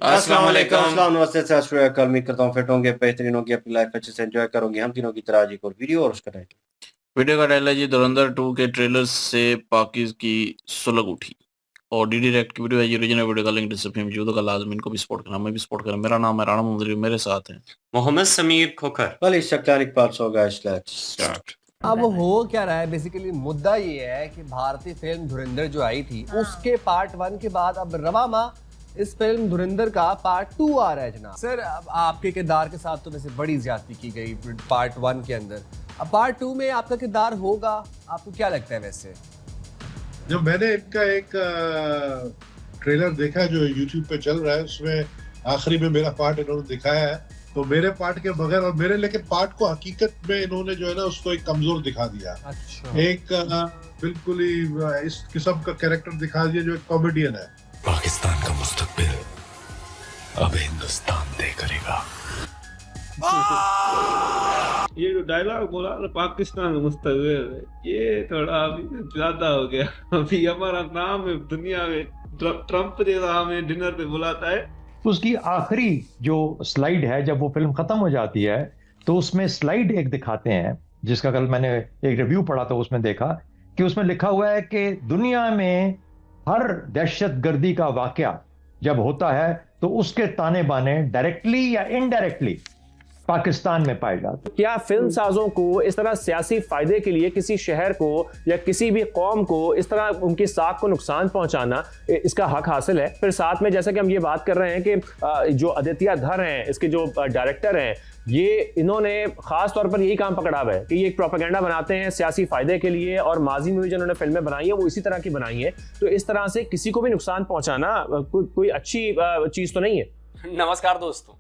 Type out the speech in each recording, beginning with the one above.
अस्सलाम वालेकुम। अस्सलाम नमस्ते सत श्री अकाल। उम्मीद करता हूँ फिट होंगे, बेहतरीन होंगे, अपनी लाइफ अच्छे से एंजॉय करोगे। हम तीनों की तरह आज एक और वीडियो और उसका टाइटल वीडियो का टाइटल है जी धुरंधर 2 के ट्रेलर से पाकिज की सुलग उठी। और डी डायरेक्ट की वीडियो है, ये ओरिजिनल वीडियो का लिंक डिस्क्रिप्शन में मौजूद है। लाजमी इनको भी सपोर्ट करना, मैं भी सपोर्ट करें। मेरा नाम है राणा मोहम्मद, मेरे साथ है मोहम्मद समीर खोखर। वेल इट्स शक्लानिक पार्ट्स होगा। Let's start. अब हो क्या रहा है, बेसिकली मुद्दा ये है कि भारतीय फिल्म धुरंधर जो आई थी उसके पार्ट 1 के बाद अब रवामा इस फिल्म धुरंधर का पार्ट 2 आ रहा है जनाब। सर अब आपके किरदार के साथ तो वैसे बड़ी ज्यादती की गई पार्ट 1 के अंदर, अब पार्ट 2 में आपका किरदार होगा, आपको क्या लगता है? वैसे जब मैंने इनका एक ट्रेलर देखा जो YouTube पे चल रहा है, उसमें आखिरी में मेरा पार्ट इन्होंने दिखाया है, तो मेरे पार्ट के बगैर और मेरे लेकिन पार्ट को हकीकत में इन्होंने जो है ना उसको एक कमजोर दिखा दिया। अच्छा। एक बिल्कुल ही इस किस्म का कैरेक्टर दिखा दिया जो एक कॉमेडियन है। पाकिस्तान का मुस्तकबिल अब हिंदुस्तान तय करेगा। ये जो डायलॉग बोला ना, पाकिस्तान मुस्तकबिल, ये थोड़ा अभी ज्यादा हो गया। अभी हमारा नाम है दुनिया में, ट्रम्प जैसा हमें डिनर पे बुलाता है। उसकी आखिरी जो स्लाइड है, जब वो फिल्म खत्म हो जाती है तो उसमें स्लाइड एक दिखाते हैं, जिसका कल मैंने एक रिव्यू पढ़ा था, उसमें देखा कि उसमें लिखा हुआ है कि दुनिया में हर दहशतगर्दी का वाकया जब होता है तो उसके ताने बाने डायरेक्टली या इनडायरेक्टली पाकिस्तान में पाए जाते। क्या फिल्म साजों को इस तरह सियासी फायदे के लिए किसी शहर को या किसी भी कौम को इस तरह उनकी साख को नुकसान पहुंचाना, इसका हक हासिल है? फिर साथ में जैसा कि हम ये बात कर रहे हैं कि जो आदित्य धर हैं, इसके जो डायरेक्टर हैं, ये इन्होंने खास तौर पर यही काम पकड़ा हुआ है कि ये एक प्रोपेगेंडा बनाते हैं सियासी फायदे के लिए, और माजी में भी जिन्होंने फिल्में बनाई है वो इसी तरह की बनाई है। तो इस तरह से किसी को भी नुकसान पहुंचाना कोई अच्छी चीज तो नहीं है। नमस्कार दोस्तों,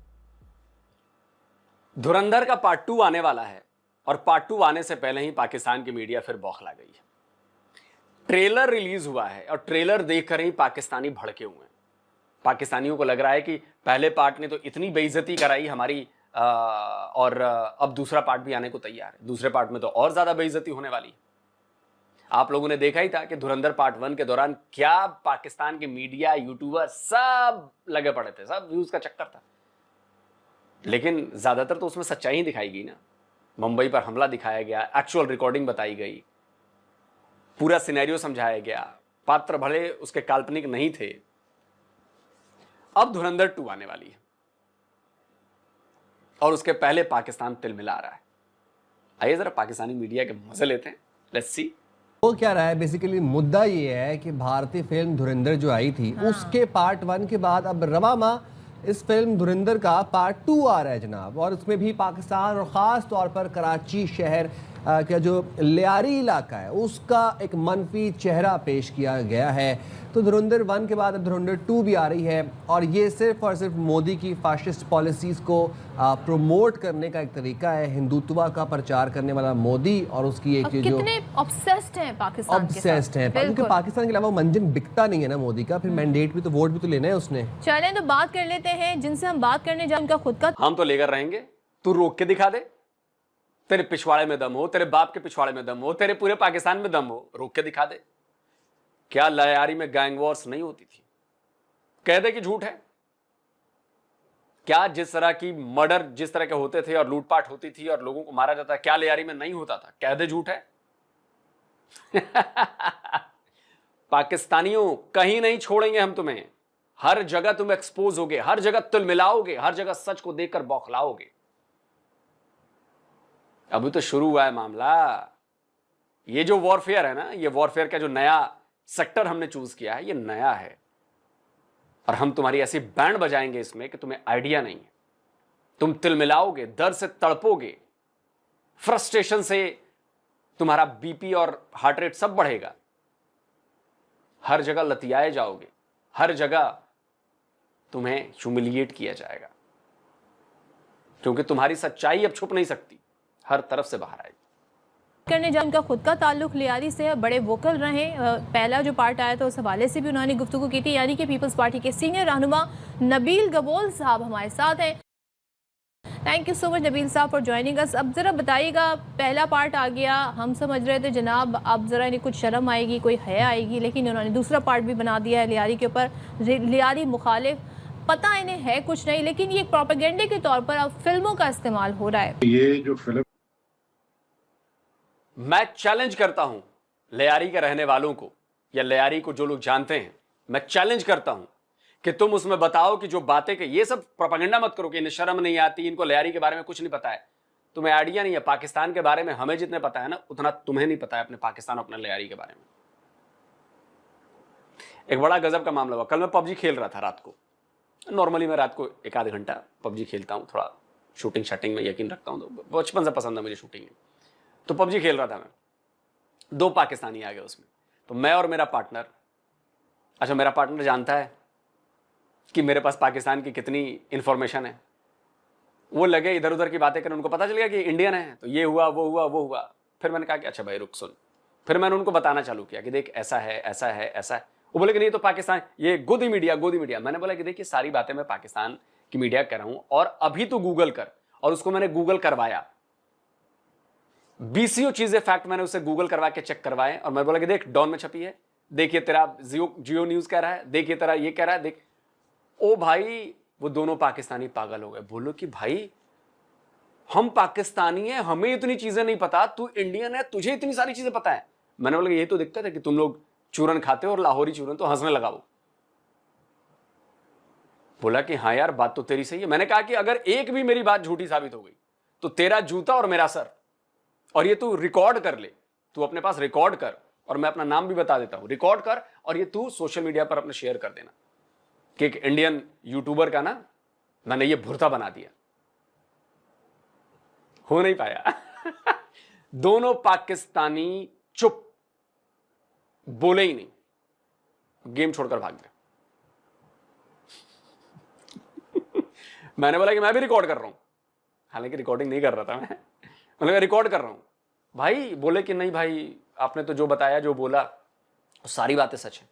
धुरंधर का पार्ट 2 आने वाला है और पार्ट 2 आने से पहले ही पाकिस्तान की मीडिया फिर बौखला गई है। ट्रेलर रिलीज हुआ है और ट्रेलर देखकर ही पाकिस्तानी भड़के हुए हैं। पाकिस्तानियों को लग रहा है कि पहले पार्ट ने तो इतनी बेइज्जती कराई हमारी, और अब दूसरा पार्ट भी आने को तैयार है। दूसरे पार्ट में तो और ज्यादा बेइज्जती होने वाली है। आप लोगों ने देखा ही था कि धुरंधर पार्ट 1 के दौरान क्या पाकिस्तान के मीडिया, यूट्यूबर सब लगे पड़े थे, सब व्यूज का चक्कर था। लेकिन ज्यादातर तो उसमें सच्चाई ही दिखाई गई ना। मुंबई पर हमला दिखाया गया, एक्चुअल रिकॉर्डिंग बताई गई, पूरा सिनेरियो समझाया गया, पात्र भले उसके काल्पनिक नहीं थे। अब धुरंधर 2 आने वाली है और उसके पहले पाकिस्तान तिलमिला रहा है। आइए जरा पाकिस्तानी मीडिया के मजे लेते हैं। Let's see. हो क्या रहा है, बेसिकली मुद्दा ये है कि भारतीय फिल्म धुरंधर जो आई थी उसके पार्ट 1 के बाद अब रवामा इस फिल्म धुरंधर का पार्ट 2 आ रहा है जनाब। और उसमें भी पाकिस्तान और ख़ास तौर पर कराची शहर का जो लियारी इलाका है उसका एक मनफी चेहरा पेश किया गया है। तो धुरंधर 1 के बाद अब धुरंधर 2 भी आ रही है, और ये सिर्फ और सिर्फ मोदी की फाशिस्ट पॉलिसीज़ को प्रमोट करने का एक तरीका है। हिंदुत्व का प्रचार करने वाला मोदी और उसकी एक जो कितने ऑब्सेस्ड हैं पाकिस्तान के साथ। ऑब्सेस्ड हैं, क्योंकि पाकिस्तान के अलावा मंजन बिकता नहीं है ना मोदी का। फिर मैंडेट भी तो, वोट भी तो लेना है उसने। चलें तो बात कर लेते हैं जिनसे हम बात करने जाए, उनका खुद का हम तो लेकर रहेंगे, तू रोक के दिखा दे। तेरे पिछवाड़े में दम हो, तेरे बाप के पिछवाड़े में दम हो, तेरे पूरे पाकिस्तान में दम हो, रोक के दिखा दे। क्या लयारी में गैंग वॉर्स नहीं होती थी? कह दे कि झूठ है। क्या जिस तरह की मर्डर जिस तरह के होते थे और लूटपाट होती थी और लोगों को मारा जाता, क्या लयारी में नहीं होता था? कह दे झूठ है। पाकिस्तानियों, कहीं नहीं छोड़ेंगे हम तुम्हें। हर जगह तुम एक्सपोज होगे, हर जगह तिलमिलाओगे, हर जगह सच को देखकर बौखलाओगे। अभी तो शुरू हुआ है मामला। ये जो वॉरफेयर है ना, ये वॉरफेयर का जो नया सेक्टर हमने चूज किया है, ये नया है, और हम तुम्हारी ऐसी बैंड बजाएंगे इसमें कि तुम्हें आइडिया नहीं है। तुम तिलमिलाओगे, दर्द से तड़पोगे, फ्रस्ट्रेशन से तुम्हारा बीपी और हार्ट रेट सब बढ़ेगा। हर जगह लतियाए जाओगे, हर जगह तुम्हें ह्यूमिलिएट किया जाएगा, क्योंकि तुम्हारी सच्चाई अब छुप नहीं सकती, हर तरफ से बाहर आएगी। करने जाए, उनका खुद का ताल्लुक लियारी से है, बड़े वोकल रहे। पहला जो पार्ट आया था उस हवाले से भी उन्होंने गुफ्तगू की थी। यानी कि पीपल्स पार्टी के सीनियर रहनुमा नबील गबोल साहब हमारे साथ हैं। Thank you so much Nabeel साहब फॉर ज्वाइनिंग अस। अब ज़रा बताइएगा, पहला पार्ट आ गया, हम समझ रहे थे जनाब अब ज़रा इन्हें कुछ शर्म आएगी, कोई हया आएगी, लेकिन उन्होंने दूसरा पार्ट भी बना दिया है लियारी के ऊपर, लियारी मुखालिफ। पता इन्हें है कुछ नहीं, लेकिन ये प्रोपेगेंडे के तौर पर अब फिल्मों का इस्तेमाल हो रहा है। ये जो फिल्म मैं चैलेंज करता हूं लियारी के रहने वालों को या लियारी को जो लोग जानते हैं, मैं चैलेंज करता हूं कि तुम उसमें बताओ कि जो बातें के ये सब प्रोपेगेंडा मत करो कि इन्हें शर्म नहीं आती, इनको लियारी के बारे में कुछ नहीं पता है। तुम्हें आइडिया नहीं है पाकिस्तान के बारे में, हमें जितने पता है ना उतना तुम्हें नहीं पता है अपने पाकिस्तान और अपने लियारी के बारे में। एक बड़ा गजब का मामला हुआ, कल मैं पबजी खेल रहा था रात को। नॉर्मली मैं रात को 1-8 घंटा पबजी खेलता हूं, थोड़ा शूटिंग शटिंग में यकीन रखता हूं, तो बचपन से पसंद है मुझे शूटिंग। तो पबजी खेल रहा था मैं, 2 पाकिस्तानी आ गए उसमें, तो मैं और मेरा पार्टनर। अच्छा, मेरा पार्टनर जानता है कि मेरे पास पाकिस्तान की कितनी इंफॉर्मेशन है। वो लगे इधर उधर की बातें करने, उनको पता चल गया कि इंडियन है, तो ये हुआ वो हुआ वो हुआ। फिर मैंने कहा कि अच्छा भाई रुक सुन। फिर मैंने उनको बताना चालू किया कि देख ऐसा है ऐसा है ऐसा है। वो बोले कि नहीं तो पाकिस्तान, ये गोदी मीडिया। मैंने बोला कि देखिए सारी बातें मैं पाकिस्तान की मीडिया कर रहा हूं और अभी तो गूगल कर। और उसको मैंने गूगल करवाया, 20 चीजें फैक्ट मैंने उसे गूगल करवा के चेक करवाए। और मैं बोला कि देख डॉन में छपी है, देखिए तेरा जियो न्यूज कह रहा है, देखिए तेरा ये कह रहा है, देख। ओ भाई, वो दोनों पाकिस्तानी पागल हो गए। बोलो कि भाई हम पाकिस्तानी हैं, हमें इतनी चीजें नहीं पता, तू इंडियन है तुझे इतनी सारी चीजें पता है। मैंने बोला यही तो दिक्कत है कि तुम लोग चूरन खाते हो और लाहौरी चूरन, तो हंसने लगा वो। बोला कि हाँ यार बात तो तेरी सही है। मैंने कहा कि अगर एक भी मेरी बात झूठी साबित हो गई तो तेरा जूता और मेरा सर, और ये तू रिकॉर्ड कर ले, तू अपने पास रिकॉर्ड कर, और मैं अपना नाम भी बता देता हूं, रिकॉर्ड कर और ये तू सोशल मीडिया पर अपने शेयर कर देना कि एक इंडियन यूट्यूबर का ना मैंने ये भुर्ता बना दिया। हो नहीं पाया। दोनों पाकिस्तानी चुप, बोले ही नहीं, गेम छोड़कर भाग गए। मैंने बोला कि मैं भी रिकॉर्ड कर रहा हूं, हालांकि रिकॉर्डिंग नहीं कर रहा था मैं। मैंने कहा रिकॉर्ड कर रहा हूं भाई। बोले कि नहीं भाई आपने तो जो बताया जो बोला वो सारी बातें सच है,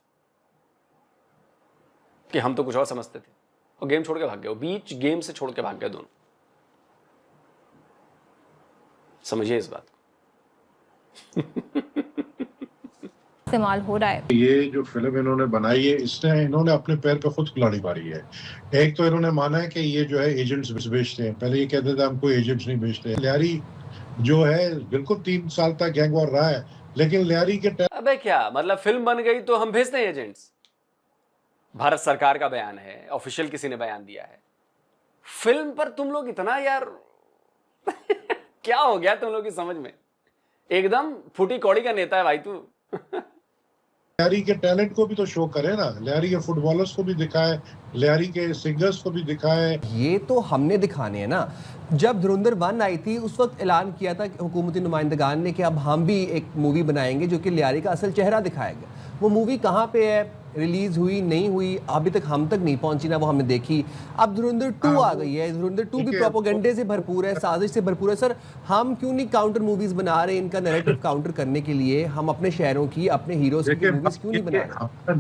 कि हम तो कुछ और समझते थे। और गेम छोड़ के भाग गए, बीच गेम से छोड़ के भाग गए दोनों। समझिए इस बात को। इस्तेमाल हो रहा है। ये जो फिल्म इन्होंने बनाई है, इसने इन्होंने अपने पैर पे खुद कुल्हाड़ी मारी है। एक तो इन्होंने माना है कि ये जो है एजेंट्स बेचते हैं, पहले ये कहते थे हमको एजेंट्स नहीं बेचते। लियारी जो है बिल्कुल 3 साल तक गैंग वॉर रहा है, लेकिन लियारी के अबे क्या मतलब, फिल्म बन गई तो हम भेजते हैं एजेंट्स? भारत सरकार का बयान है, ऑफिशियल किसी ने बयान दिया है। फिल्म पर तुम लोग इतना यार क्या हो गया तुम लोग की समझ में? एकदम फूटी कौड़ी का नेता है भाई तू। लियारी के टैलेंट को भी तो शो करे ना, लियारी के फुटबॉलर्स को भी दिखाए, लियारी के सिंगर्स को भी दिखाए। ये तो हमने दिखाने हैं ना। जब धुरंधर 1 आई थी उस वक्त ऐलान किया था हुकूमती नुमाइंदगान ने कि अब हम भी एक मूवी बनाएंगे जो कि लियारी का असल चेहरा दिखाएगा। वो मूवी कहाँ पे है, रिलीज हुई नहीं हुई, अभी तक हम तक नहीं पहुंची ना वो हमने देखी। अब धुरंधर 2 आ गई है। धुरंधर 2 भी प्रोपेगेंडे से भरपूर है, साजिश से भरपूर है। सर हम क्यों नहीं काउंटर मूवीज बना रहे इनका नैरेटिव काउंटर करने के लिए? हम अपने शहरों की, अपने हीरोज की मूवीज क्यों नहीं बना रहे?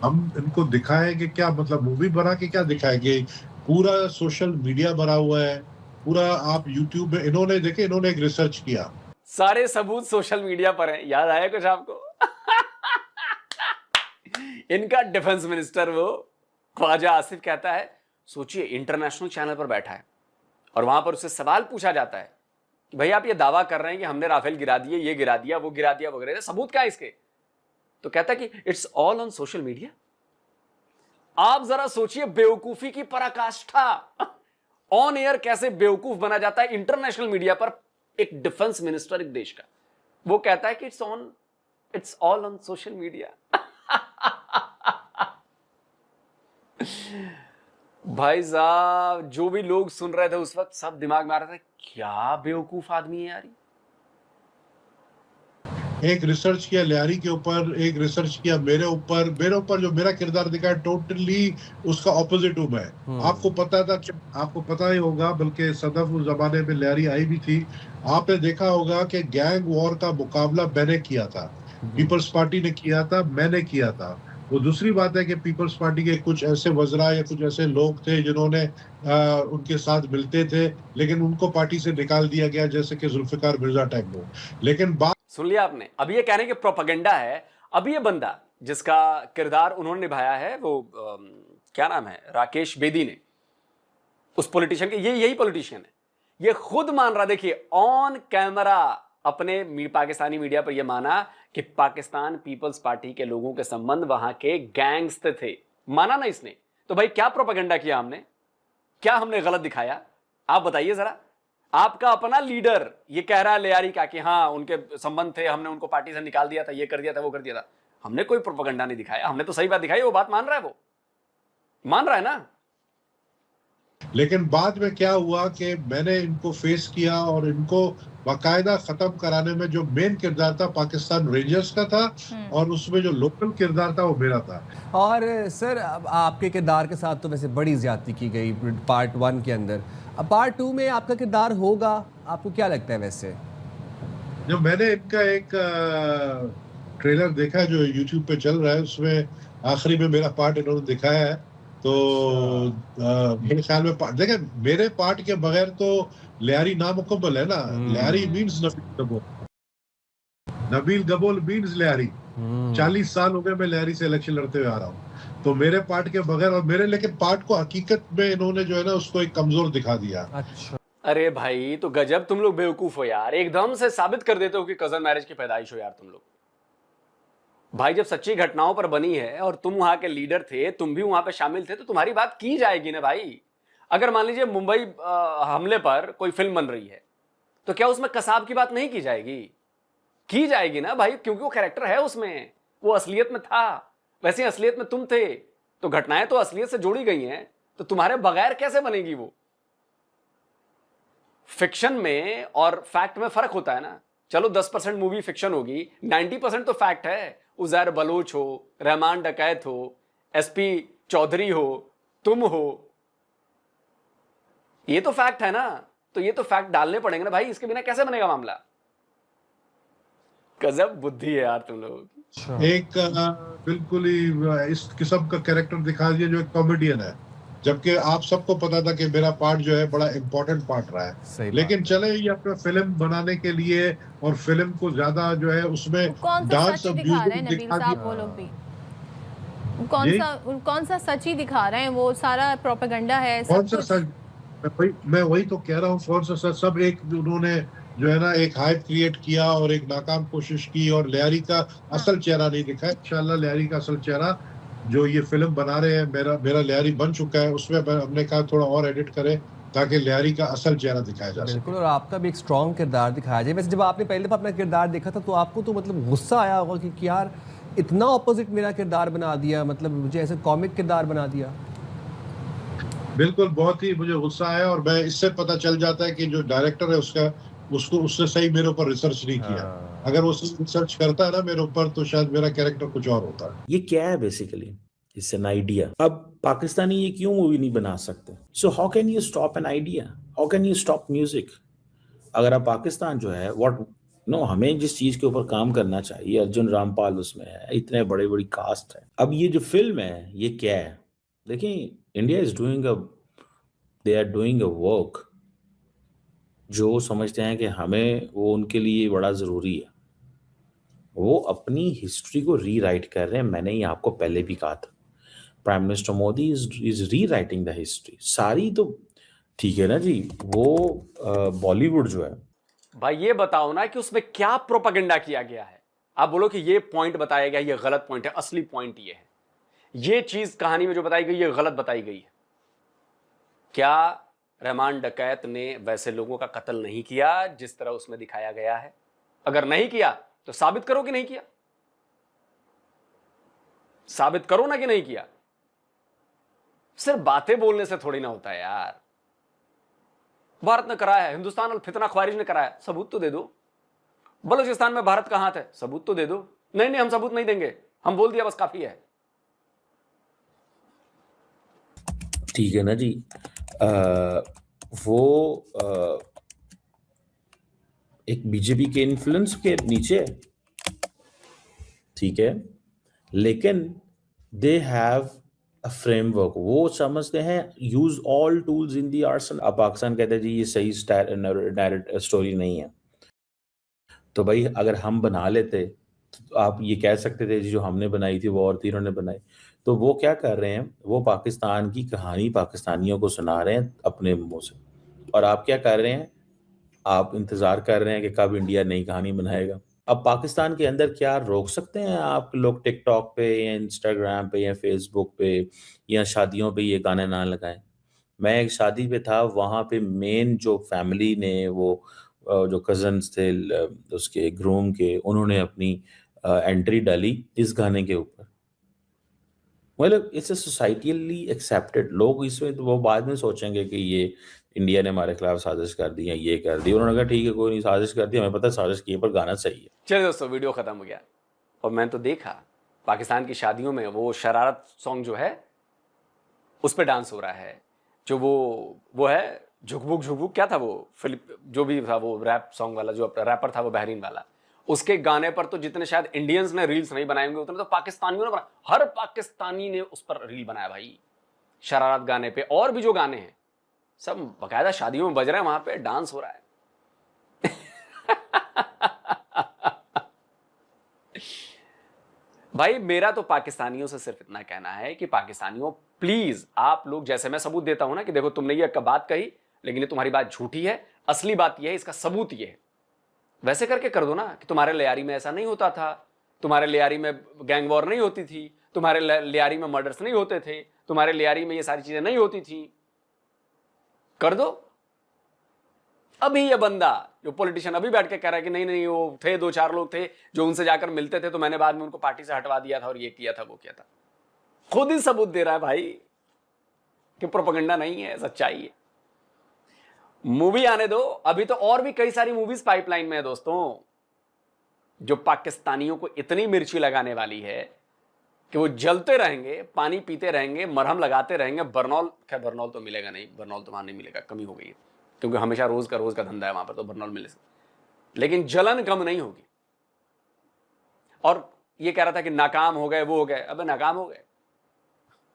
हम इनको दिखाएं कि क्या मतलब, मूवी बना के क्या दिखाएंगे? पूरा सोशल मीडिया भरा हुआ है, पूरा आप यूट्यूब में। इन्होंने देखे, इन्होंने एक रिसर्च किया, सारे सबूत सोशल मीडिया पर हैं। याद आया कुछ आपको? इनका डिफेंस मिनिस्टर वो ख्वाजा आसिफ कहता है, सोचिए इंटरनेशनल चैनल पर बैठा है और वहां पर उससे सवाल पूछा जाता है कि भाई आप ये दावा कर रहे हैं कि हमने राफेल गिरा दिए, ये गिरा दिया, वो गिरा दिया वगैरह, सबूत क्या है इसके? तो कहता है कि it's all on social media. आप जरा सोचिए बेवकूफी की पराकाष्ठा। ऑन एयर कैसे बेवकूफ बना जाता है इंटरनेशनल मीडिया पर एक डिफेंस मिनिस्टर एक देश का। वो कहता है कि it's all on social media. भाई साहब जो भी लोग सुन रहे थे उस वक्त सब दिमाग में आ रहा था क्या बेवकूफ आदमी है यार। एक रिसर्च किया लियारी के ऊपर, एक रिसर्च किया मेरे ऊपर जो मेरा किरदार दिखा है टोटली उसका ऑपोजिट हूं मैं। आपको पता था, आपको पता ही होगा, बल्कि सदफ उस जमाने में लियारी आई भी थी। आपने देखा होगा कि गैंग वॉर का मुकाबला मैंने किया था, पीपल्स पार्टी ने किया था, मैंने किया था। वो दूसरी बात है कि पीपल्स पार्टी के कुछ ऐसे वज़रा या कुछ ऐसे लोग थे जिन्होंने उनके साथ मिलते थे, लेकिन उनको पार्टी से निकाल दिया गया, जैसे कि जुल्फिकार मिर्जा टाइप लोग। लेकिन बात सुन लिया आपने? अब ये कहने के प्रोपेगेंडा है। अब ये बंदा जिसका किरदार उन्होंने निभाया है वो क्या नाम है, राकेश बेदी ने, उस पॉलिटिशियन के, ये यही पॉलिटिशियन है, ये खुद मान रहा, देखिए ऑन कैमरा अपने पाकिस्तानी मीडिया पर ये माना कि पाकिस्तान पीपल्स पार्टी के लोगों के संबंध वहां के गैंग्स थे। माना ना इसने? तो भाई क्या प्रोपेगेंडा किया हमने, क्या हमने गलत दिखाया? आप बताइए जरा। आपका अपना लीडर ये कह रहा है लियारी का कि हाँ उनके संबंध थे, हमने उनको पार्टी से निकाल दिया था, ये कर दिया था, वो कर दिया था। हमने कोई प्रोपेगेंडा नहीं दिखाया, हमने तो सही बात दिखाई। वो बात मान रहा है, वो मान रहा है ना। लेकिन बाद में क्या हुआ कि मैंने इनको फेस किया और इनको बाकायदा खत्म कराने में जो मेन किरदार था पाकिस्तान रेंजर्स का था और उसमें जो लोकल किरदार था वो मेरा था। और सर अब आपके किरदार के साथ तो वैसे बड़ी ज्यादती की गई पार्ट 1 के अंदर, अब पार्ट 2 में आपका किरदार होगा, आपको क्या लगता है? वैसे जब मैंने इनका एक ट्रेलर देखा जो यूट्यूब पे चल रहा है, उसमें आखिरी में मेरा पार्ट इन्होंने दिखाया है, तो मेरे ख्याल में देखें मेरे पार्ट के बगैर तो लियारी नामुकम्मल है ना। Lyari means Nabeel Gabol means Lyari. 40 साल हो गए मैं लियारी से इलेक्शन लड़ते हुए आ रहा हूँ, तो मेरे पार्ट के बगैर और मेरे लेकिन पार्ट को हकीकत में इन्होंने जो है ना उसको एक कमजोर दिखा दिया। अच्छा, अरे भाई तो गजब तुम लोग बेवकूफ हो यार, एकदम से साबित कर देते हो कि कजन मैरिज की पैदाइश हो यार तुम लोग। भाई जब सच्ची घटनाओं पर बनी है और तुम वहां के लीडर थे, तुम भी वहां पे शामिल थे, तो तुम्हारी बात की जाएगी ना भाई। अगर मान लीजिए मुंबई हमले पर कोई फिल्म बन रही है, तो क्या उसमें कसाब की बात नहीं की जाएगी? की जाएगी ना भाई, क्योंकि वो कैरेक्टर है उसमें, वो असलियत में था। वैसे असलियत में तुम थे, तो घटनाएं तो असलियत से जोड़ी गई हैं, तो तुम्हारे बगैर कैसे बनेगी वो? फिक्शन में और फैक्ट में फर्क होता है ना। चलो 10% मूवी फिक्शन होगी, 90% तो फैक्ट है। उजैर बलोच हो, रहमान डकैत हो, एसपी चौधरी हो, तुम हो, ये तो फैक्ट है ना। तो ये तो फैक्ट डालने पड़ेंगे ना भाई, इसके बिना कैसे बनेगा मामला? गजब बुद्धि है यार तुम लोग। एक बिल्कुल ही इस किस्म का कैरेक्टर दिखा दिया जो एक कॉमेडियन है, जबकि आप सबको पता था कि मेरा पार्ट जो है बड़ा इम्पोर्टेंट पार्ट रहा है। लेकिन चले ये अपना फिल्म बनाने के लिए और फिल्म को ज्यादा जो है उसमें डांस और म्यूजिक दिखा दिया। वो लोग भी कौन सा सच ही दिखा रहे हैं, वो सारा प्रोपेगेंडा है। कौन सा सच? मैं वही तो कह रहा हूँ, कौन सा सच? सब एक उन्होंने जो है ना एक हाइप क्रिएट किया और एक नाकाम कोशिश की और लियारी का असल चेहरा नहीं दिखा। इंशाल्लाह लियारी का असल चेहरा जो ये फिल्म बना रहे हैं, मेरा लियारी बन चुका है, उसमें हमने कहा थोड़ा और एडिट करें ताकि लियारी का असल चेहरा दिखाया जा सके। बिल्कुल, और आपका भी एक स्ट्रॉन्ग किरदार दिखाया जाए। वैसे जब आपने पहले अपना किरदार देखा था तो आपको तो मतलब गुस्सा आया होगा कि यार इतना ऑपोजिट मेरा किरदार बना दिया, मतलब मुझे ऐसे कॉमिक किरदार बना दिया। बिल्कुल, बहुत ही मुझे गुस्सा आया और मैं इससे पता चल जाता है कि जो डायरेक्टर है उसने सही मेरे ऊपर रिसर्च नहीं किया। अगर वो रिसर्च करता है ना मेरे ऊपर, तो शायद मेरा कैरेक्टर कुछ और होता है। ये क्या है बेसिकली? It's an idea. अब पाकिस्तानी ये क्यों मूवी नहीं बना सकते? So how can you stop an idea? How can you stop music? अगर आप पाकिस्तान जो है हमें जिस चीज के ऊपर काम करना चाहिए, अर्जुन रामपाल उसमें है, इतने बड़े बड़ी कास्ट है। अब ये जो फिल्म है ये क्या है? देखिए, India is they are doing a work जो समझते हैं कि हमें वो उनके लिए बड़ा ज़रूरी है। वो अपनी हिस्ट्री को रीराइट कर रहे हैं। मैंने ये आपको पहले भी कहा था, prime minister Modi is rewriting the history सारी। तो ठीक है ना जी, वो बॉलीवुड जो है। भाई ये बताओ ना कि उसमें क्या प्रोपेगेंडा किया गया है। आप बोलो कि ये पॉइंट बताया गया, ये गलत पॉइंट है। असली पॉइंट ये है, ये चीज कहानी में जो बताई गई ये गलत बताई गई है। क्या रहमान डकैत ने वैसे लोगों का कत्ल नहीं किया जिस तरह उसमें दिखाया गया है? अगर नहीं किया तो साबित करो कि नहीं किया, साबित करो ना कि नहीं किया। सिर्फ बातें बोलने से थोड़ी ना होता है यार। भारत ने कराया है, हिंदुस्तान अल फितना ख्वारिज ने कराया, सबूत तो दे दो। बलूचिस्तान में भारत का हाथ है, सबूत तो दे दो। नहीं हम सबूत नहीं देंगे, हम बोल दिया बस काफी है। ठीक है ना जी। वो एक बीजेपी के इन्फ्लुएंस के नीचे, ठीक है, लेकिन दे हैव अ फ्रेमवर्क। वो समझते हैं use all tools in the Arsenal. अब पाकिस्तान कहते हैं जी ये सही स्टोरी नहीं है, तो भाई अगर हम बना लेते आप ये कह सकते थे जो हमने बनाई थी वो और तीनों ने बनाई। तो वो क्या कर रहे हैं, वो पाकिस्तान की कहानी पाकिस्तानियों को सुना रहे हैं अपने मुंह से, और आप क्या कर रहे हैं, आप इंतजार कर रहे हैं कि कब इंडिया नई कहानी बनाएगा। अब पाकिस्तान के अंदर क्या रोक सकते हैं आप लोग टिकटॉक पे या इंस्टाग्राम पे या फेसबुक पे या शादियों पे ये गाने ना लगाएं? मैं एक शादी पे था, वहाँ पे मेन जो फैमिली ने वो जो कजन्स थे उसके ग्रूम के, उन्होंने अपनी एंट्री डाली इस गाने के ऊपर। मतलब इट्स सोसाइटली एक्सेप्टेड। लोग इसमें तो वो बाद में सोचेंगे कि ये इंडिया ने हमारे खिलाफ साजिश कर दी है, ये कर दी। उन्होंने कहा ठीक है कोई नहीं, साजिश कर दी, हमें पता है साजिश की है, पर गाना सही है। चलिए दोस्तों, वीडियो खत्म हो गया और मैं तो देखा पाकिस्तान की शादियों में वो शरारत सॉन्ग जो है उस पर डांस हो रहा है। जो वो है झुकबुक झुकबुक, क्या था वो फिलिप जो भी था वो रैप सॉन्ग वाला, जो रैपर था वो बहरीन वाला, उसके गाने पर तो जितने शायद इंडियंस ने रील्स नहीं बनाए होंगे उतने तो पाकिस्तानियों ने बना। हर पाकिस्तानी ने उस पर रील बनाया भाई, शरारत गाने पे। और भी जो गाने हैं सब बकायदा शादियों में बज रहे हैं, वहां पे डांस हो रहा है। भाई मेरा तो पाकिस्तानियों से सिर्फ इतना कहना है कि पाकिस्तानियों प्लीज, आप लोग, जैसे मैं सबूत देता हूं ना कि देखो तुमने ये बात कही लेकिन ये तुम्हारी बात झूठी है, असली बात ये है, इसका सबूत ये है, वैसे करके कर दो ना कि तुम्हारे लियारी में ऐसा नहीं होता था, तुम्हारे लियारी में गैंग वॉर नहीं होती थी, तुम्हारे लियारी में मर्डर्स नहीं होते थे, तुम्हारे लियारी में ये सारी चीजें नहीं होती थी, कर दो। अभी ये बंदा जो पॉलिटिशियन अभी बैठ के कह रहा है कि नहीं नहीं वो थे 2-4 लोग थे जो उनसे जाकर मिलते थे तो मैंने बाद में उनको पार्टी से हटवा दिया था और ये किया था वो किया था, खुद ही सबूत दे रहा है भाई कि प्रोपेगेंडा नहीं है, सच्चाई है। मूवी आने दो, अभी तो और भी कई सारी मूवीज पाइपलाइन में है दोस्तों, जो पाकिस्तानियों को इतनी मिर्ची लगाने वाली है कि वो जलते रहेंगे, पानी पीते रहेंगे, मरहम लगाते रहेंगे। बर्नौल, खैर बर्नौल तो मिलेगा नहीं, बर्नौल तो वहां नहीं मिलेगा, कमी हो गई है क्योंकि हमेशा रोज का धंधा है वहां पर, तो बर्नौल मिले, लेकिन जलन कम नहीं होगी। और ये कह रहा था कि नाकाम हो गए, वो हो गए, अबे नाकाम हो गए,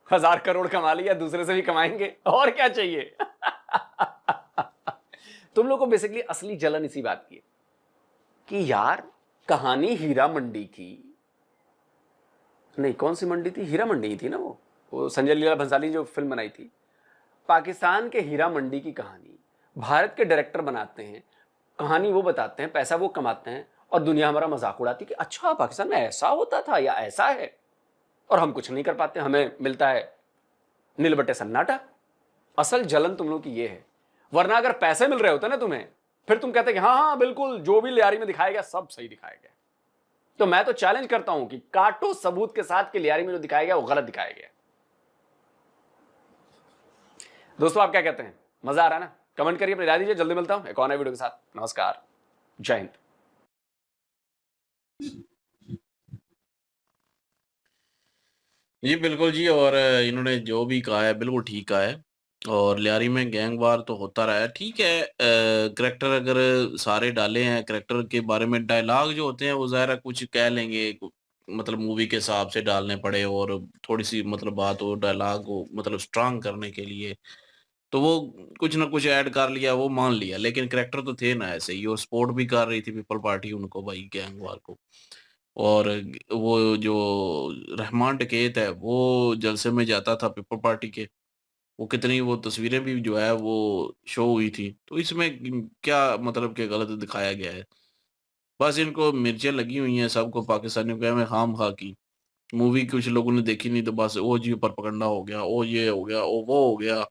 1000 करोड़ कमा लिया, दूसरे से भी कमाएंगे, और क्या चाहिए। तुम लोग को बेसिकली असली जलन इसी बात की है कि यार कहानी हीरा मंडी की, नहीं कौन सी मंडी थी, हीरा मंडी ही थी ना, वो संजय लीला भंसाली जो फिल्म बनाई थी, पाकिस्तान के हीरा मंडी की कहानी भारत के डायरेक्टर बनाते हैं, कहानी वो बताते हैं, पैसा वो कमाते हैं, और दुनिया हमारा मजाक उड़ाती कि अच्छा पाकिस्तान में ऐसा होता था या ऐसा है, और हम कुछ नहीं कर पाते, हमें मिलता है नीलबट्टे सन्नाटा। असल जलन तुम लोग की ये है, वरना अगर पैसे मिल रहे होते ना तुम्हें, फिर तुम कहते कि हाँ हाँ बिल्कुल जो भी लियारी में दिखाया गया सब सही दिखाया गया। तो मैं तो चैलेंज करता हूं कि काटो सबूत के साथ कि लियारी में जो दिखाया गया वो गलत दिखाया गया। दोस्तों आप क्या कहते हैं, मजा आ रहा है ना? कमेंट करिए, अपनी राय दीजिए। जल्दी मिलता हूं एक और नए वीडियो के साथ। नमस्कार, जय हिंद। जी बिल्कुल जी, और इन्होंने जो भी कहा है बिल्कुल ठीक कहा है, और लियारी में गैंग वार तो होता रहा है, ठीक है। करेक्टर अगर सारे डाले हैं, करेक्टर के बारे में डायलॉग जो होते हैं वो ज़ाहिर है कुछ कह लेंगे, मतलब मूवी के हिसाब से डालने पड़े, और थोड़ी सी मतलब बात हो डायलॉग को मतलब स्ट्रांग करने के लिए, तो वो कुछ ना कुछ ऐड कर लिया, वो मान लिया, लेकिन करेक्टर तो थे ना ऐसे ही, और सपोर्ट भी कर रही थी पीपल पार्टी उनको भाई गैंग वार को। और वो जो रहमान डकैत है वो जलसे में जाता था पीपल पार्टी के, वो कितनी वो तस्वीरें भी जो है वो शो हुई थी, तो इसमें क्या मतलब के गलत दिखाया गया है। बस इनको मिर्चें लगी हुई हैं सबको, पाकिस्तानियों को, हमें खाम खा की मूवी कुछ लोगों ने देखी नहीं, तो बस ओ जी पर पकड़ना हो गया, ओ ये हो गया, ओ वो हो गया,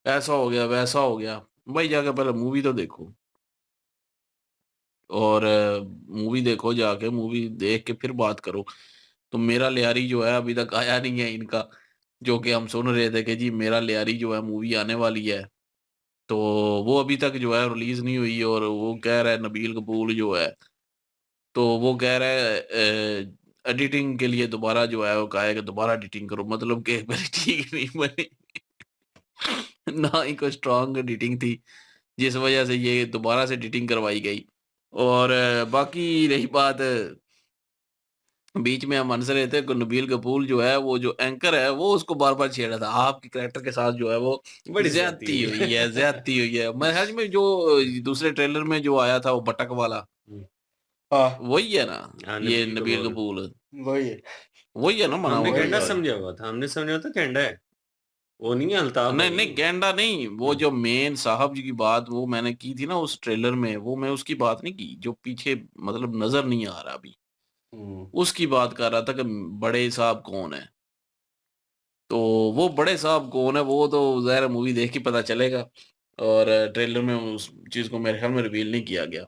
ऐसा हो गया, वैसा हो गया। भाई जाके पहले मूवी तो देखो, और मूवी देखो, जाके मूवी देख के फिर बात करो। तो मेरा लियारी जो है अभी तक आया नहीं है इनका, जो कि हम सुन रहे थे कि जी मेरा लियारी जो है मूवी आने वाली है, तो वो अभी तक जो है रिलीज नहीं हुई, और वो कह रहा है नबील कपूर जो है, तो वो कह रहा है एडिटिंग के लिए दोबारा जो है वो कहा है कि दोबारा एडिटिंग करो, मतलब कि पहले ठीक नहीं बनी। ना ही कोई स्ट्रॉन्ग एडिटिंग थी, जिस वजह से ये दोबारा से एडिटिंग करवाई गई। और बाकी रही बात, बीच में हम हंस रहे थे कि नबील कपूर जो है वो जो एंकर है वो उसको बार-बार छेड़ा था, आपके कैरेक्टर के साथ जो है वो बड़ी ज़्यादती हुई है, ज़्यादती हुई है। महज में जो दूसरे ट्रेलर में जो आया था वो बटक वाला, हाँ वही है ना, हाँ, ये नबील नबील कपूर। कपूर वही है। वही है ना बना हमने हुआ गेंडा ये। समझा हुआ था, हमने समझा था गेंडा है, वो नहीं है अल्ताफ नहीं भाई। नहीं गैंडा नहीं, वो जो मेन साहब जी की बात वो मैंने की थी ना उस ट्रेलर में, वो मैं उसकी बात नहीं की जो पीछे मतलब नजर नहीं आ रहा अभी, उसकी बात कर रहा था कि बड़े साहब कौन है। तो वो बड़े साहब कौन है वो तो ज़ाहिर मूवी देख के पता चलेगा, और ट्रेलर में उस चीज को मेरे ख्याल में रिवील नहीं किया गया।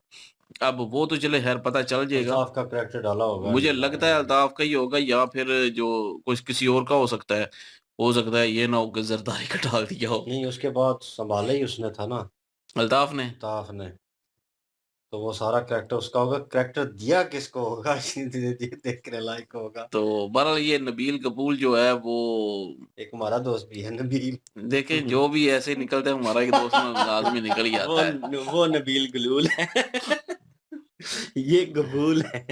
अब वो तो चले खैर पता चल जाएगा। अल्ताफ का कैरेक्टर डाला होगा मुझे ये लगता है अल्ताफ का ही होगा, या फिर जो कुछ किसी और का हो सकता है ये ना हो कि जरदारी का डाल दिया हो नहीं, उसके बाद संभाला ही उसने था ना, अल्ताफ ने। अल्ताफ ने। तो वो सारा कैरेक्टर उसका होगा, कैरेक्टर दिया किसको होगा देखने लायक होगा। तो बहरहाल ये नबील कपूर जो है वो, एक हमारा दोस्त भी है नबील। देखें जो भी ऐसे निकलते हैं हमारा एक दोस्त में लाजमी निकल ही आता है। वो नबील गलूल है ये गबूल है,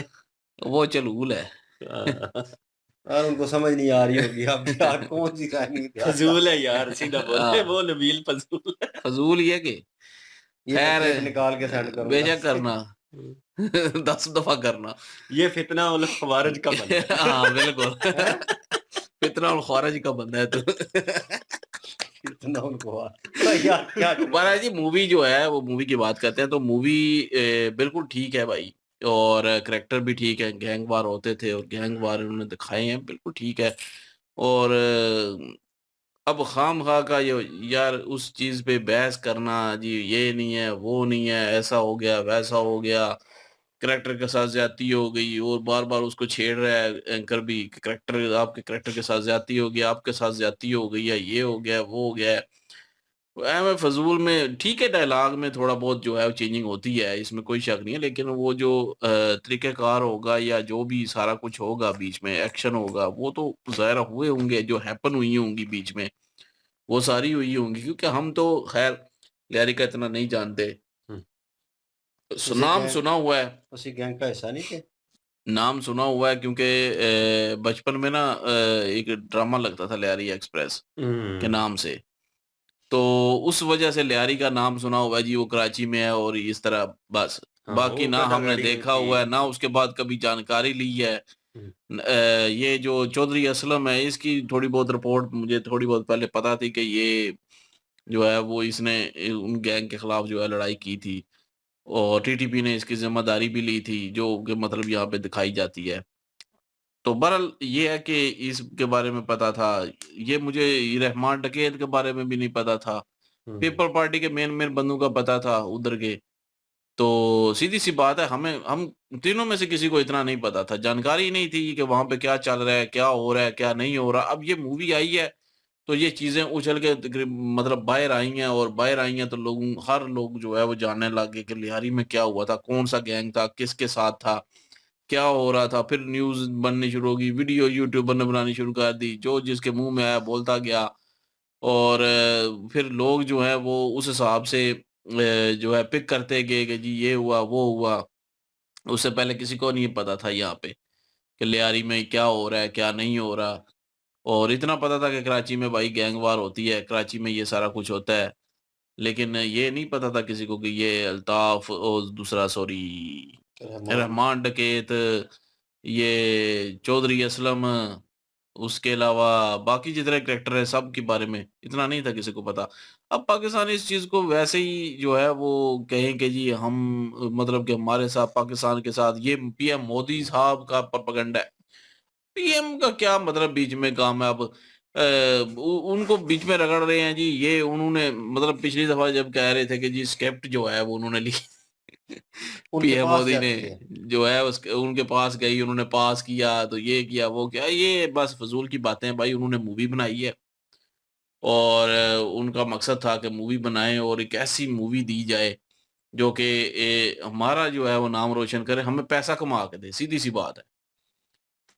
वो चलूल है। यार उनको समझ नहीं आ रही होगी अब यार कौन सी कहानी फजूल है यार, सीधा बोले वो नबील फजूल है। फजूल ही है कि ये खैर क्लिप निकाल के सेंड करूंगा। बेशक करना 10 दफा करना। ये फितना उल खवारिज का बंदा है। हाँ बिल्कुल फितना उल खवारिज का बंदा है तू। इतना उनको यार क्या महाराज जी मूवी जो है वो मूवी की बात करते हैं तो मूवी बिल्कुल ठीक है भाई, और करेक्टर भी ठीक है, गैंग वार होते थे और गैंग वार उन्होंने दिखाए हैं, बिल्कुल ठीक है। और अब खाम खा का ये यार उस चीज पे बहस करना जी, ये नहीं है वो नहीं है, ऐसा हो गया वैसा हो गया, करेक्टर के साथ ज्यादती हो गई, और बार बार उसको छेड़ रहा है एंकर भी, करेक्टर आपके करेक्टर के साथ ज्यादती हो गई, आपके साथ ज्यादती हो गई है, ये हो गया वो हो गया है। मैं फजूल में ठीक है, डायलॉग में थोड़ा बहुत जो है चेंजिंग होती है, इसमें कोई शक नहीं है, लेकिन वो जो तरीक़ेकार होगा या जो भी सारा कुछ होगा बीच में एक्शन होगा वो तो ज़ाहिर हुए होंगे, जो हैपन हुई होंगी बीच में वो सारी हुई होंगी, क्योंकि हम तो खैर लैरी का इतना नहीं जानते। नाम सुना हुआ है, उसी गैंग का हिस्सा नहीं थे। नाम सुना हुआ है क्योंकि बचपन में ना एक ड्रामा लगता था लैरी एक्सप्रेस के नाम से, तो उस वजह से लियारी का नाम सुना हुआ है जी, वो कराची में है और इस तरह बस। हाँ, बाकी वो ना हमने कदाकारी देखा होती हुआ है। है ना उसके बाद कभी जानकारी ली है। ये जो चौधरी असलम है इसकी थोड़ी बहुत रिपोर्ट मुझे थोड़ी बहुत पहले पता थी कि ये जो है वो इसने उन गैंग के खिलाफ जो है लड़ाई की थी, और टीटीपी ने इसकी जिम्मेदारी भी ली थी, जो कि मतलब यहाँ पे दिखाई जाती है। तो बहरहाल ये है कि इसके बारे में पता था, ये मुझे रहमान डकैत के बारे में भी नहीं पता था, पीपल पार्टी के मेन मेन बंदों का पता था उधर के। तो सीधी सी बात है, हम तीनों में से किसी को इतना नहीं पता था, जानकारी ही नहीं थी कि वहां पे क्या चल रहा है, क्या हो रहा है, क्या नहीं हो रहा। अब ये मूवी आई है तो ये चीजें उछल के मतलब बाहर आई हैं, और बाहर आई हैं तो हर लोग जो है वो जानने लगे कि लिहारी में क्या हुआ था, कौन सा गैंग था, किसके साथ था, क्या हो रहा था। फिर न्यूज बननी शुरू होगी, वीडियो यूट्यूबर ने बनानी शुरू कर दी, जो जिसके मुंह में आया बोलता गया, और फिर लोग जो है वो उस हिसाब से जो है पिक करते गए कि जी ये हुआ वो हुआ। उससे पहले किसी को नहीं पता था यहाँ पे कि लियारी में क्या हो रहा है क्या नहीं हो रहा, और इतना पता था कि कराची में भाई गैंग वार होती है, कराची में ये सारा कुछ होता है, लेकिन ये नहीं पता था किसी को कि ये अल्ताफ और दूसरा सॉरी रहमान डकैत, ये चौधरी असलम, उसके अलावा बाकी जितने करेक्टर है सब के बारे में इतना नहीं था किसी को पता। अब पाकिस्तान इस चीज को वैसे ही जो है वो कहें कि जी हम मतलब कि हमारे साथ पाकिस्तान के साथ ये पीएम मोदी साहब का प्रोपेगेंडा है। पीएम का क्या मतलब बीच में काम है अब, उनको बीच में रगड़ रहे हैं जी, ये उन्होंने मतलब पिछली दफा जब कह रहे थे कि जी स्क्रिप्ट जो है वो उन्होंने लिखी पीएम मोदी ने जो है उनके पास गई, उन्होंने पास किया, तो ये किया वो किया, ये बस फजूल की बातें हैं भाई। उन्होंने मूवी बनाई है और उनका मकसद था कि मूवी बनाएं और एक ऐसी मूवी दी जाए जो कि हमारा जो है वो नाम रोशन करे, हमें पैसा कमा के दे, सीधी सी बात है।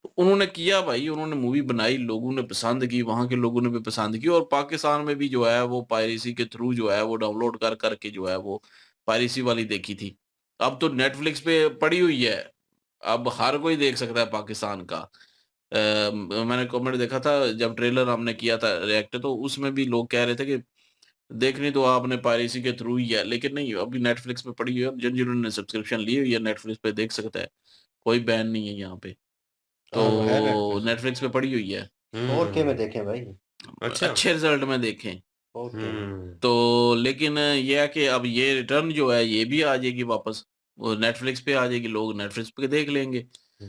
तो उन्होंने किया भाई, उन्होंने मूवी बनाई, लोगों ने पसंद की, वहां के लोगों ने भी पसंद की, और पाकिस्तान में भी जो है वो पायरेसी के थ्रू जो है वो डाउनलोड कर करके जो है वो पायरेसी वाली देखी थी। अब तो नेटफ्लिक्स पे पड़ी हुई है, अब हर कोई देख सकता है पाकिस्तान का। मैंने कमेंट देखा था जब ट्रेलर हमने किया था रिएक्ट, तो उसमें भी लोग कह रहे थे कि देखनी तो आपने पायरेसी के थ्रू ही है, लेकिन नहीं अभी नेटफ्लिक्स पे पड़ी हुई है, जिन्होंने सब्सक्रिप्शन ली हुई है नेटफ्लिक्स पे देख सकता है, कोई बैन नहीं है यहाँ पे। हाँ, वो है तो नेटफ्लिक्स पे। नेटफ्लिक्स पे पड़ी हुई है, 4K में देखें भाई, अच्छा। अच्छे रिजल्ट में देखें। 4K में। तो लेकिन ये है कि अब ये रिटर्न जो है ये भी आ जाएगी वापस, वो नेटफ्लिक्स पे आ जाएगी, लोग नेटफ्लिक्स पे देख लेंगे।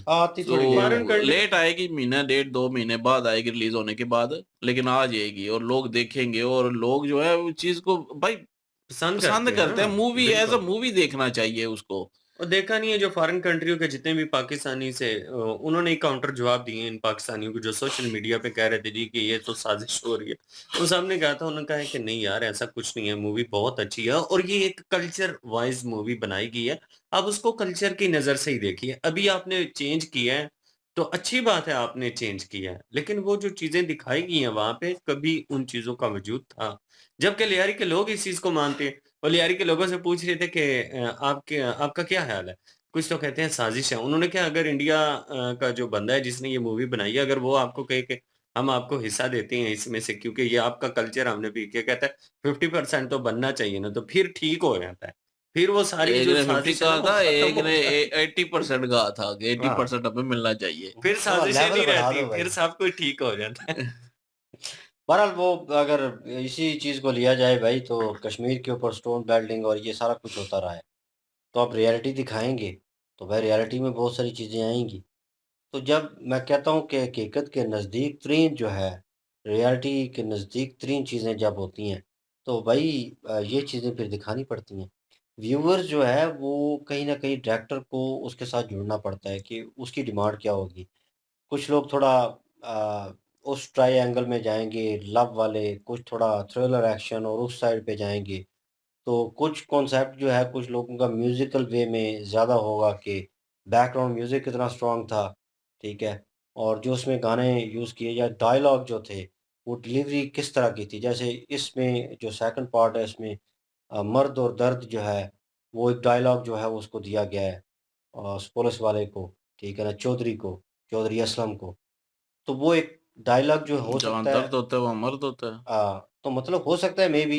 आती थोड़ी तो लेट फॉरेन है। कंट्री लेट आएगी, महीना डेढ़ 2 महीने बाद आएगी रिलीज होने के बाद, लेकिन आ जाएगी और लोग देखेंगे, और लोग जो है उस चीज को भाई पसंद पसंद करते हैं। ना, मूवी एज अ बिल्कुल। मूवी देखना चाहिए उसको। और देखा नहीं है जो फॉरेन कंट्रियों के जितने भी पाकिस्तानी से उन्होंने एक काउंटर जवाब दिए इन पाकिस्तानियों को जो सोशल मीडिया पे कह रहे थे जी कि ये तो साजिश हो रही है। वो सामने कहा था, उन्होंने कहा कि नहीं यार ऐसा कुछ नहीं है, मूवी बहुत अच्छी है और ये एक कल्चर वाइज मूवी बनाई गई है। आप उसको कल्चर की नजर से ही देखिए। अभी आपने चेंज किया है तो अच्छी बात है, आपने चेंज किया है, लेकिन वो जो चीजें दिखाई गई हैं वहां पे कभी उन चीजों का वजूद था। जबकि लियारी के लोग इस चीज को मानते हैं। और लियारी के लोगों से पूछ रहे थे कि आपके आपका क्या ख्याल है? कुछ तो कहते हैं साजिश है। उन्होंने कहा अगर इंडिया का जो बंदा है जिसने ये मूवी बनाई है, अगर वो आपको कहे कि हम आपको हिस्सा देते हैं इसमें से क्योंकि ये आपका कल्चर हमने भी किया, कहता है 50% तो बनना चाहिए ना, तो फिर ठीक हो जाता है। फिर वो सारी एक जो ने 50 साजिश है ना कहा वो था, खत्म एक हो ने जाती है। 80% कहा था कि हाँ, 80% हमें मिलना चाहिए। फिर थोड़ा साजिशें लेवल नहीं बढ़ा रहती, दो फिर भाई। सब कुछ ठीक हो जाता है। बहरहाल वो अगर इसी चीज को लिया जाए भाई, तो कश्मीर के ऊपर स्टोन बिल्डिंग और ये सारा कुछ होता रहा है, तो आप रियलिटी दिखाएंगे तो भाई रियलिटी में बहुत सारी चीजें आएंगी। तो जब मैं कहता हूँ कि हकीकत के नज़दीक तरीन जो है, रियलिटी के नज़दीक तरीन चीज़ें जब होती हैं, तो भाई ये चीज़ें फिर दिखानी पड़ती हैं। व्यूअर्स जो है वो कहीं न कहीं डायरेक्टर को उसके साथ जुड़ना पड़ता है कि उसकी डिमांड क्या होगी। कुछ लोग थोड़ा उस ट्रायंगल में जाएँगे लव वाले, कुछ थोड़ा थ्रिलर एक्शन और उस साइड पे जाएँगे। तो कुछ कॉन्सेप्ट जो है कुछ लोगों का म्यूज़िकल वे में ज़्यादा होगा कि बैकग्राउंड म्यूज़िक कितना स्ट्रॉन्ग था, ठीक है? और जो उसमें गाने यूज़ किए या डायलॉग जो थे, वो डिलीवरी किस तरह की थी? जैसे इसमें जो सेकंड पार्ट है इसमें मर्द और दर्द जो है, वो एक डायलॉग जो है वो उसको दिया गया है पुलिस वाले को, ठीक है ना? चौधरी को, चौधरी असलम को। तो वो एक डायलॉग जो हो जहाँ सकता है दर्द होता है वहाँ मर्द होता है। तो मतलब हो सकता है मेबी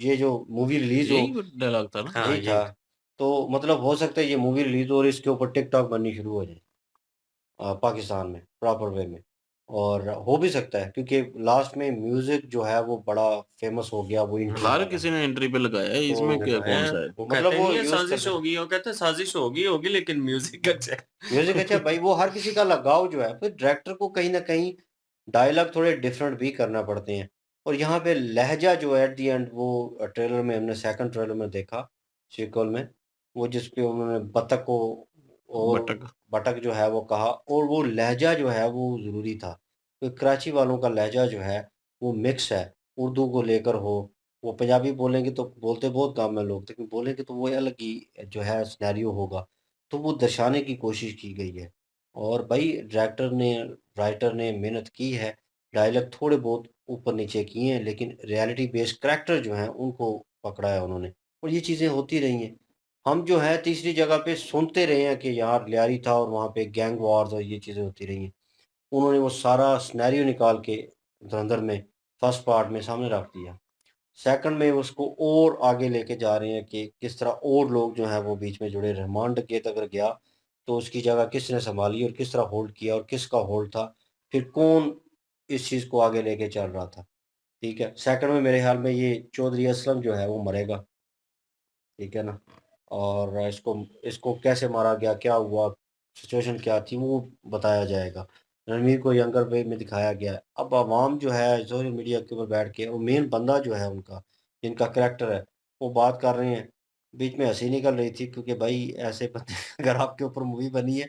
ये जो मूवी रिलीज़ हो, यही डायलॉग था ना? हाँ, यही यही था। था। तो मतलब हो सकता है ये मूवी रिलीज़ हो और इसके ऊपर टिकटॉक बननी शुरू हो जाए पाकिस्तान में प्रॉपर वे में। और हो भी सकता है क्योंकि लास्ट में म्यूज़िक जो है वो बड़ा फ़ेमस हो गया वो इंट्रो हर वाला। किसी ने एंट्री पे लगाया है, इसमें तो क्या कौन लगाया है। सा है? वो मतलब कहते वो नहीं है यूज़ साजिश करते हैं। होगी, वो कहते हैं साजिश होगी लेकिन म्यूजिक अच्छा है। म्यूज़िक अच्छा भाई वो हर किसी का लगाव जो है, फिर डायरेक्टर को कहीं न कहीं डायलॉग थोड़े डिफरेंट भी करना पड़ते हैं। और यहाँ पे लहज़ा जो है एट द एंड वो ट्रेलर में हमने सेकंड ट्रेलर में देखा, सीक्वल में, वो जिस पे उन्होंने बतख को और बटक। बतख जो है वो कहा और वो लहज़ा जो है वो ज़रूरी था। तो कराची वालों का लहज़ा जो है वो मिक्स है, उर्दू को लेकर हो, वो पंजाबी बोलेंगे तो बोलते बहुत कम है लोग, लेकिन बोलेंगे तो वो अलग ही जो है सिनेरियो होगा। तो वो दर्शाने की कोशिश की गई है। और भाई डायरेक्टर ने, राइटर ने मेहनत की है, डायलॉग थोड़े बहुत ऊपर-नीचे किए हैं, लेकिन रियलिटी बेस्ड करैक्टर जो हैं, उनको पकड़ा है उन्होंने और ये चीज़ें होती रही हैं। हम जो है तीसरी जगह पे सुनते रहे हैं कि यहाँ लियारी था और वहाँ पे गैंग वॉर्स और ये चीज़ें होती रही हैं। उन्होंने वो सारा सिनेरियो निकाल के धुरंधर में फर्स्ट पार्ट में सामने रख दिया। सेकंड में उसको और आगे लेके जा रहे हैं कि किस तरह और लोग जो हैं वो बीच में जुड़े। रहमान डकैत अगर गया, तो उसकी जगह किसने सँभाली और किस तरह होल्ड किया और किसका होल्ड था, फिर कौन इस चीज़ को आगे लेके चल रहा था, ठीक है? सेकंड में मेरे ख़्याल में ये चौधरी असलम जो है वो मरेगा, ठीक है ना? और इसको इसको कैसे मारा गया, क्या हुआ, सिचुएशन क्या थी, वो बताया जाएगा। रणवीर को यंगर वे में दिखाया गया है। अब अवाम जो है सोशल मीडिया के ऊपर बैठ के और मेन बंदा जो है उनका, जिनका करैक्टर है, वो बात कर रहे हैं। बीच में हँसी निकल रही थी क्योंकि भाई ऐसे बंदे अगर आपके ऊपर मूवी बनी है,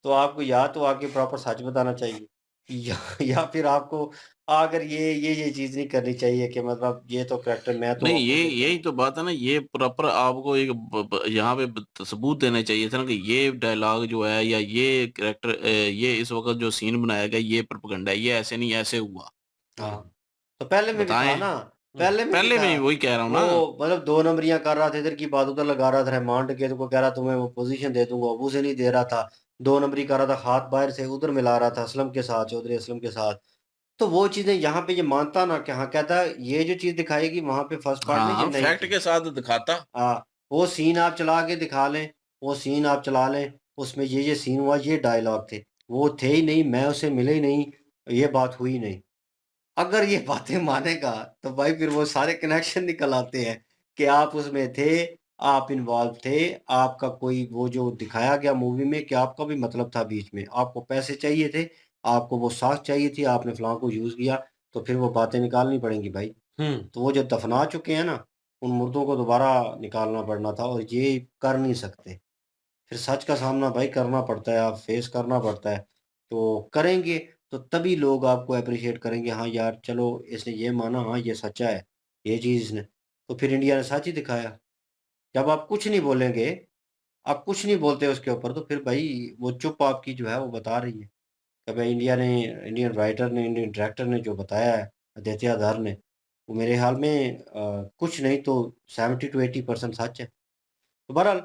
तो आपको या तो आके प्रॉपर सच बताना चाहिए या फिर आपको अगर ये चीज़ नहीं करनी चाहिए कि मतलब ये तो करैक्टर मैं तो नहीं, आपको ये देता यही हूँ। तो बात है ना, ये प्रॉपर आपको एक यहाँ पे सबूत देने चाहिए था ना कि ये डायलॉग जो है या ये कैरेक्टर ये इस वक्त जो सीन बनाया गया ये प्रोपेगेंडा है, ये ऐसे नहीं ऐसे हुआ। हाँ, तो पहले में भी था बताएं। ना, पहले में भी पहले था। में वही कह रहा हूँ ना। वो मतलब 2 नंबरियाँ कर रहा था, इधर की बात उधर लगा रहा था, रहमान डकैत को कह रहा तुम्हें वो पोज़ीशन दे दूँगा, वो उसे नहीं दे रहा था। 2 नंबरी कर रहा था, हाथ बाहर से उधर मिला रहा था असलम के साथ, चौधरी असलम के साथ। तो वो चीज़ें यहाँ पे ये मानता ना कि हाँ, कहता ये जो चीज़ दिखाएगी वहाँ पे फर्स्ट पार्ट में ये हाँ, नहीं फैक्ट थी। के साथ दिखाता। हाँ, वो सीन आप चला के दिखा लें, वो सीन आप चला लें, उसमें ये सीन हुआ, ये डायलॉग थे। वो थे ही नहीं, मैं उससे मिले ही नहीं, ये बात हुई नहीं। अगर ये बातें मानेगा तो भाई फिर वो सारे कनेक्शन निकल आते हैं कि आप उसमें थे, आप इन्वॉल्व थे, आपका कोई वो जो दिखाया गया मूवी में कि आपका भी मतलब था बीच में, आपको पैसे चाहिए थे, आपको वो साख चाहिए थी, आपने फलाँ को यूज़ किया, तो फिर वो बातें निकालनी पड़ेंगी भाई। तो वो जो दफ़ना चुके हैं ना, उन मुर्दों को दोबारा निकालना पड़ना था और ये कर नहीं सकते। फिर सच का सामना भाई करना पड़ता है, आप फेस करना पड़ता है। तो करेंगे तो तभी लोग आपको एप्रिशिएट करेंगे, हाँ यार चलो इसने ये माना, हाँ ये सच्चा है, ये चीज़ इसने तो फिर इंडिया ने सच ही दिखाया। जब आप कुछ नहीं बोलेंगे, आप कुछ नहीं बोलते उसके ऊपर तो फिर भाई वो चुप आपकी जो है वो बता रही है। कि भाई इंडियन राइटर ने, इंडियन डायरेक्टर ने जो बताया है, आदित्य धर ने, वो मेरे ख़्याल में कुछ नहीं तो 70 टू 80% सच है। तो बहरहाल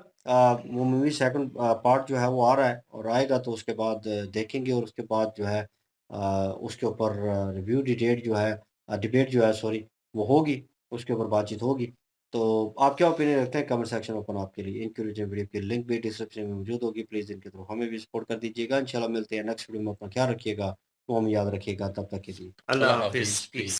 वो मूवी सेकंड पार्ट जो है वो आ रहा है और आएगा तो उसके बाद देखेंगे और उसके बाद जो है उसके ऊपर रिव्यू डिटेट जो है डिबेट जो है सॉरी वो होगी, उसके ऊपर बातचीत होगी। तो आप क्या ओपिनियन रखते हैं? कमेंट सेक्शन ओपन आपके लिए। इनकी ओरिजिनल वीडियो की लिंक भी डिस्क्रिप्शन में मौजूद होगी, प्लीज़ इनके थ्रू हमें भी सपोर्ट कर दीजिएगा। इंशाल्लाह मिलते हैं नेक्स्ट वीडियो में, अपना ख्याल रखिएगा, तो हमें याद रखिएगा, तब तक के लिए अल्लाह अल्लाह हाफिज, हाफ़िज़, पीस। पीस।